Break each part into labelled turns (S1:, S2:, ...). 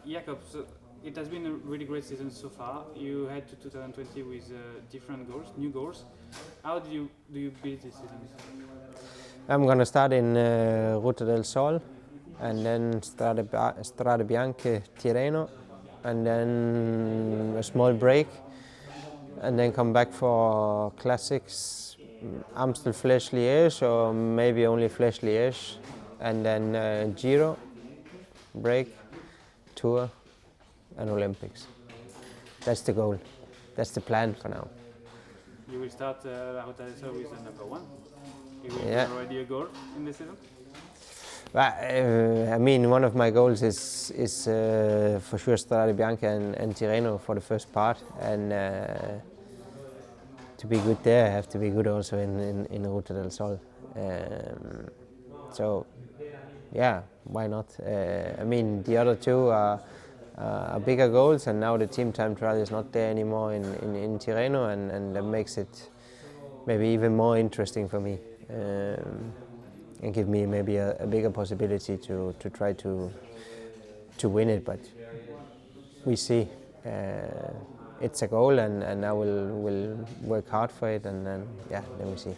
S1: Jakob, so it has been a really great season so far. You head to 2020 with different goals, new goals. How do you build this season?
S2: I'm gonna start in Ruta del Sol, and then Strade Bianche, Tirreno, and then a small break, and then come back for classics, Amstel Flèche Liège, or maybe only Flèche Liège, and then Giro, break, Tour, and Olympics. That's the goal. That's the plan for now.
S1: You will start La Ruta del Sol with the number one. You will
S2: Yeah.
S1: be already a goal in the season?
S2: I mean, one of my goals is for sure Strade Bianche and Tirreno for the first part, and to be good there, I have to be good also in Ruta del Sol. So, yeah, why not? I mean, the other two are bigger goals, and now the team time trial is not there anymore in Tirreno, and that makes it maybe even more interesting for me. And give me maybe a bigger possibility to try to win it, but we see. It's a goal, and I will work hard for it, and then we see.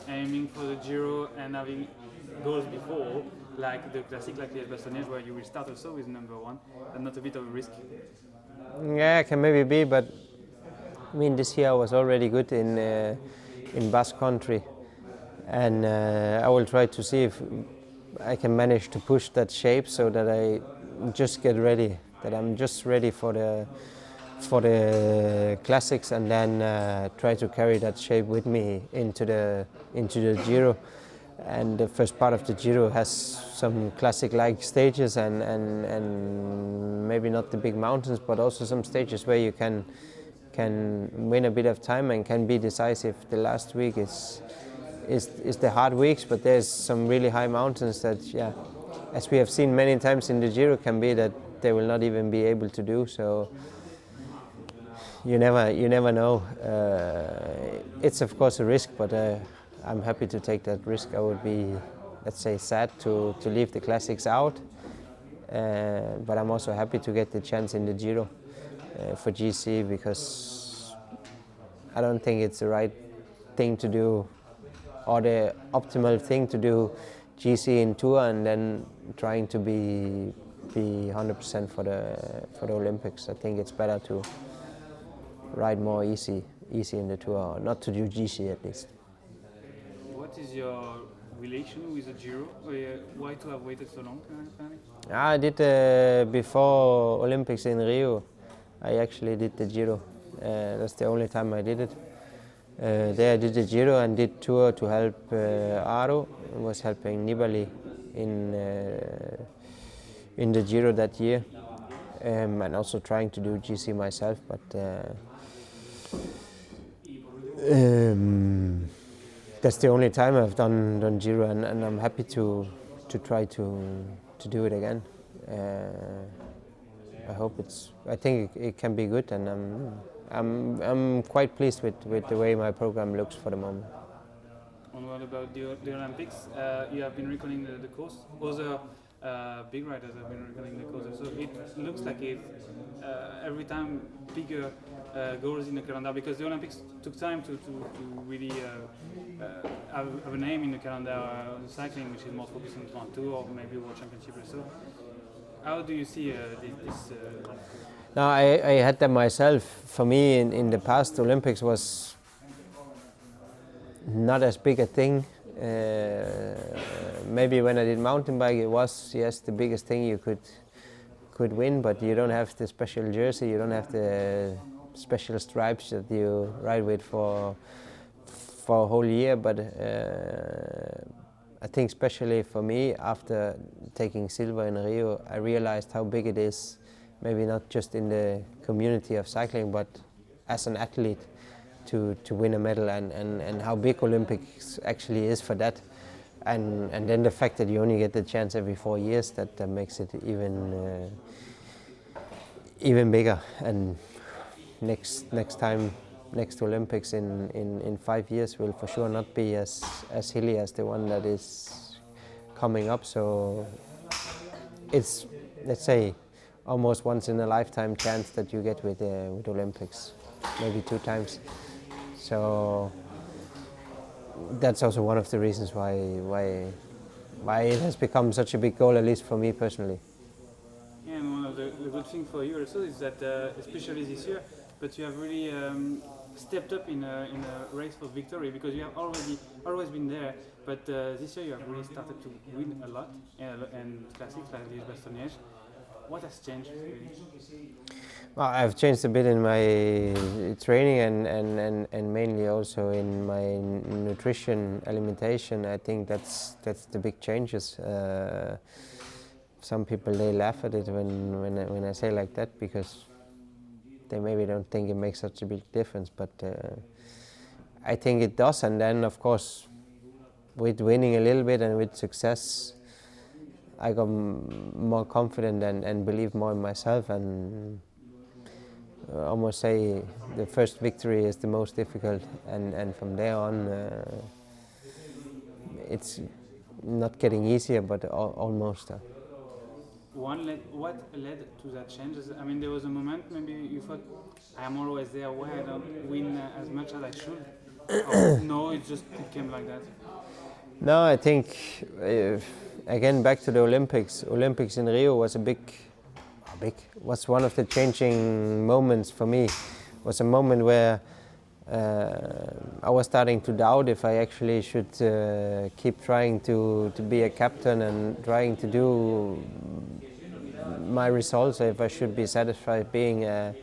S1: Aiming for the Giro and having goals before, like the classic, like the Bastogne, where you will start also with number one, and not a bit of a risk.
S2: Yeah, it can maybe be, but I mean, this year I was already good in Basque Country, and I will try to see if I can manage to push that shape so that I just get ready, that I'm just ready for the classics, and then try to carry that shape with me into the Giro. And the first part of the Giro has some classic-like stages, and maybe not the big mountains, but also some stages where you can win a bit of time and can be decisive. The last week is the hard weeks, but there's some really high mountains that, as we have seen many times in the Giro, can be that they will not even be able to do. So you never know. It's of course a risk, but I'm happy to take that risk. I would be, let's say, sad to leave the classics out, but I'm also happy to get the chance in the Giro for GC, because I don't think it's the right thing to do, or the optimal thing to do, GC in Tour and then trying to be 100% for the Olympics. I think it's better to ride more easy in the Tour, or not to do GC at least.
S1: What is your relation with the Giro? Why to have waited so long?
S2: I did before Olympics in Rio. I actually did the Giro. That's the only time I did it. There I did the Giro and did Tour to help Aro. I was helping Nibali in the Giro that year, and also trying to do GC myself. But that's the only time I've done Giro, and I'm happy to try to do it again. I think it can be good, and I'm quite pleased with the way my program looks for the moment.
S1: And what about the Olympics? You have been reckoning the course. Other big riders have been reckoning the course. So it looks like it's every time bigger goals in the calendar, because the Olympics took time to really have a name in the calendar. Cycling, which is more focused on Grand Tour or maybe World Championship or so. How do you see this?
S2: No, I had them myself. For me, in the past, Olympics was not as big a thing. Maybe when I did mountain bike, it was, yes, the biggest thing you could win, but you don't have the special jersey, you don't have the special stripes that you ride with for a whole year. But I think especially for me, after taking silver in Rio, I realized how big it is, maybe not just in the community of cycling, but as an athlete, to win a medal, and how big Olympics actually is for that. And then the fact that you only get the chance every 4 years, that makes it even bigger. And next Olympics in 5 years will for sure not be as hilly as the one that is coming up. So it's, let's say, almost once in a lifetime chance that you get with Olympics, maybe 2 times. So that's also one of the reasons why it has become such a big goal, at least for me personally.
S1: Yeah, and one of the good things for you also is that, especially this year, but you have really stepped up in a race for victory, because you have always been there, but this year you have really started to win a lot, and classics like this Bastogne. What has changed really?
S2: Well, I've changed a bit in my training and mainly also in my nutrition, alimentation. I think that's the big changes. Some people, they laugh at it when I say like that, because they maybe don't think it makes such a big difference, but I think it does. And then of course, with winning a little bit and with success, I got more confident and believe more in myself, and almost say the first victory is the most difficult, and from there on it's not getting easier, but almost.
S1: What led to that change? I mean, there was a moment maybe you thought, I'm always there, why I don't win as much as I should? Or no, it came like that?
S2: No, I think again back to the Olympics. Olympics in Rio was was one of the changing moments for me. It was a moment where I was starting to doubt if I actually should keep trying to be a captain and trying to do my results, if I should be satisfied being a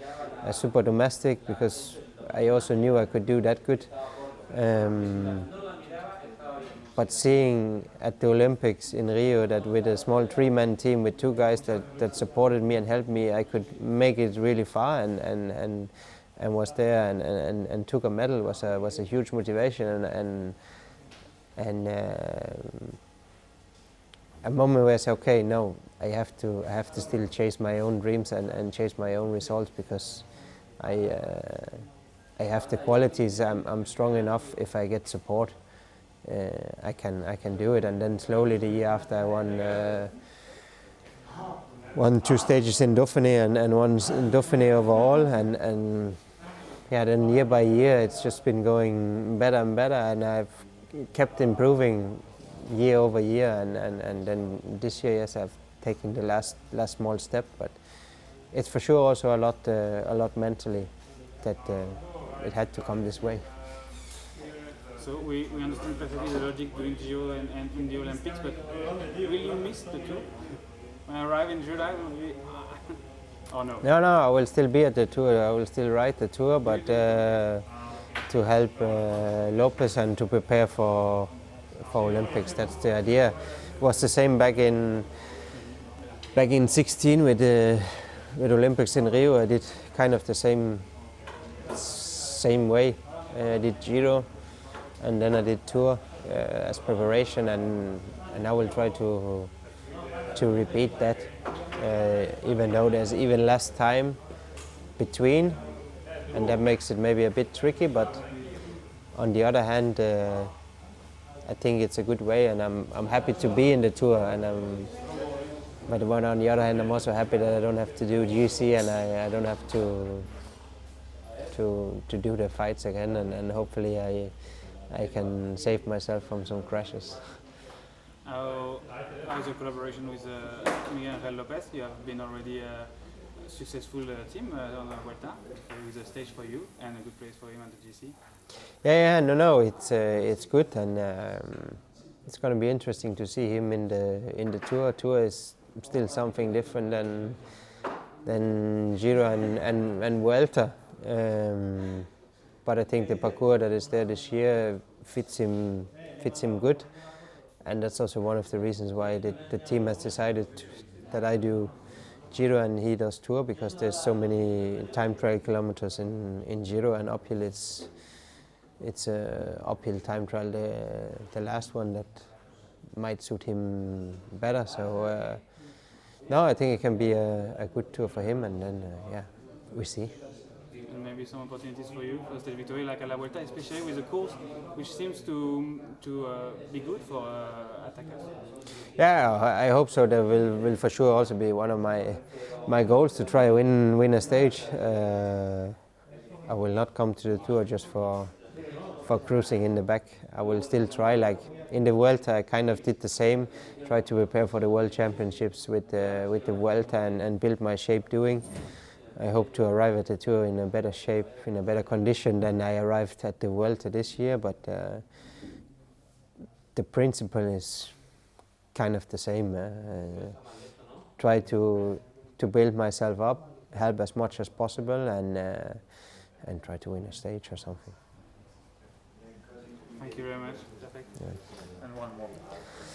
S2: super domestic, because I also knew I could do that good. But seeing at the Olympics in Rio that with a small 3-man team with 2 guys that supported me and helped me, I could make it really far and was there and took a medal was a huge motivation and a moment where I said, okay, no, I have to still chase my own dreams and chase my own results, because I have the qualities. I'm strong enough. If I get support, I can do it. And then slowly the year after, I won 2 stages in Dauphiné and one in Dauphiné overall, and yeah, then year by year it's just been going better and better, and I've kept improving year over year, and then this year, yes, I've taken the last small step, but it's for sure also a lot mentally that it had to come this way.
S1: So we understand perfectly the logic doing Giro and in the Olympics, but will you miss the tour? When I arrive in July, will we... Oh no.
S2: No, I will still be at the tour. I will still ride the tour, but to help Lopez and to prepare for Olympics. That's the idea. It was the same back in 16 with Olympics in Rio. I did kind of the same way. I did Giro, and then I did Tour as preparation, and I will try to repeat that, even though there's even less time between, and that makes it maybe a bit tricky. But on the other hand, I think it's a good way, and I'm happy to be in the Tour, but on the other hand, I'm also happy that I don't have to do GC, and I don't have to do the fights again, and hopefully I can save myself from some crashes.
S1: How's your collaboration with Miguel Angel Lopez? You have been already a successful team on the Vuelta, with a stage for you and a good place for him at the GC.
S2: No, it's good, and it's going to be interesting to see him in the Tour. Tour is still something different than Giro and Vuelta. But I think the parcours that is there this year fits him good, and that's also one of the reasons why the team has decided that I do Giro and he does Tour, because there's so many time trial kilometers in Giro, and uphill it's a uphill time trial, the last one, that might suit him better. So no, I think it can be a good tour for him, and then we see.
S1: and maybe some opportunities for you for stage victory like at La Vuelta, especially with a course which seems to be good for attackers.
S2: Yeah, I hope so. That will for sure also be one of my goals to try win a stage. I will not come to the Tour just for cruising in the back. I will still try. Like in the Vuelta, I kind of did the same. Try to prepare for the World Championships with the Vuelta and build my shape doing. I hope to arrive at the Tour in a better shape, in a better condition than I arrived at the Vuelta this year. But the principle is kind of the same. Try to build myself up, help as much as possible, and try to win a stage or something.
S1: Thank you very much. Perfect.
S2: Yeah.
S1: And one more.